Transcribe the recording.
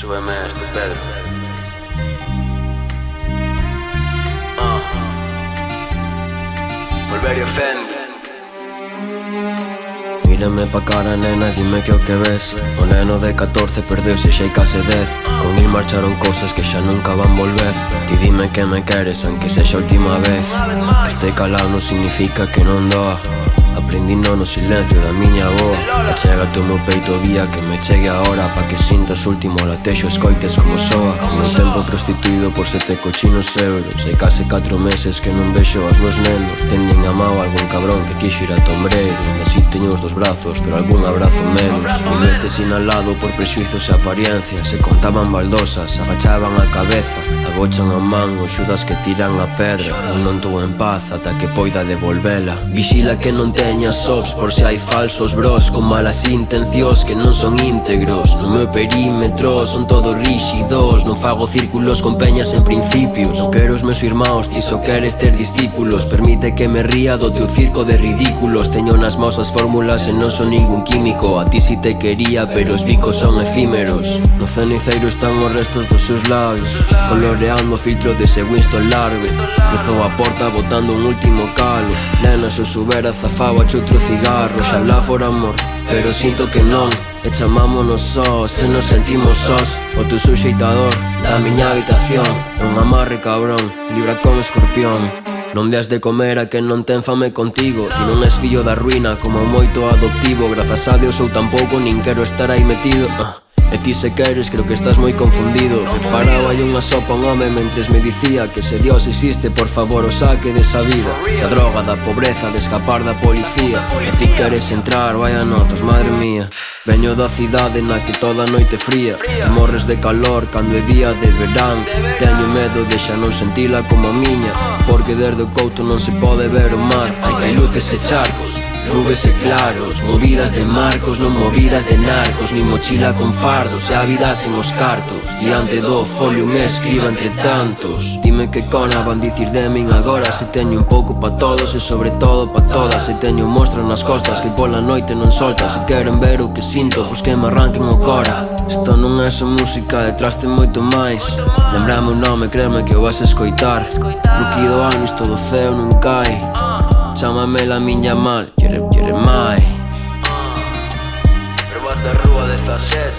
Súbeme esto, Pedro. Volver Fendi. Mírame pa cara, nena, dime que o que ves. O neno de 14 perdeuse xa hai case 10. Con il marcharon cousas que xa nunca van volver. Ti dime que me queres, aunque sexa a última vez. Que este calado non significa que non doa. Aprendino no silencio da miña avoa. Achégate o meu peito o día que me chegue a hora, pa que sintas o último latexo, escoites como soa. O meu tempo prostituído por 7 cochinos euros. Hai case 4 meses que non vexo aos meus nenos. Teñen amado algún cabrón que quixo ir a tombreiro. E así teño os dos brazos, pero algún abrazo menos. Mil veces inhalado por prexuizos e apariencias. Se contaban baldosas, agachaban a cabeza, agochan a man, os xudas que tiran a pedra. Eu non tô en paz ata que poida devolvela. Vixila que non teñas sobs por se hai falsos bros con malas intencións que non son íntegros. No meu perímetro son todos rígidos. Non fago círculos con peñas en principios. Non quero os meus irmãos, ti só queres ter discípulos. Permite que me ría do teu circo de ridículos. Teño nas mãos as fórmulas e non son ningún químico. A ti si te quería, pero os bicos son efímeros. No ceniceiro están os restos dos seus labios, coloreando o filtro dese Winston largo. Cruzou a porta botando un último calo. Nena, se eu subera zafaba outro cigarro. Xalá fora amor, pero sinto que non. E chamámonos sós, se nos sentimos sós. O teu suxeitador da miña habitación. Non amarre cabrón, libra con escorpión. Non deas de comer a quen non ten fame contigo. Ti non és fillo da ruína como moito adoptivo. Grazas a Deus ou tampouco nin quero estar aí metido. E ti se queres, creo que estás moi confundido. Preparaba unha sopa un home mentres me dicía que se Dios existe, por favor o saque desa vida. Da droga, da pobreza, de escapar da policía. E ti queres entrar, vaya notas, madre mía. Veño da cidade na que toda noite fría. Que morres de calor cando é día de verán. Teño medo de xa non sentila como a miña, porque desde o couto non se pode ver o mar. Hai que hai luces e charcos, nubes e claros, movidas de marcos, non movidas de narcos, nin mochila con fardos e a vida sen os cartos. Diante do folio me escriba entre tantos. Dime que cona van dicir de min agora. Se teño un pouco pa todos e sobre todo pa todas. Se teño un monstro nas costas que pola noite non solta. Se queren ver o que sinto, pois que me arranquen o cora. Isto non é só música, detrás ten moito máis. Lembrame o nome, créeme que o vas a escoitar. Ruquido anos, todo ceo non cai. Chámame la miña mal, quiere mai. Pero vas da rúa de facet.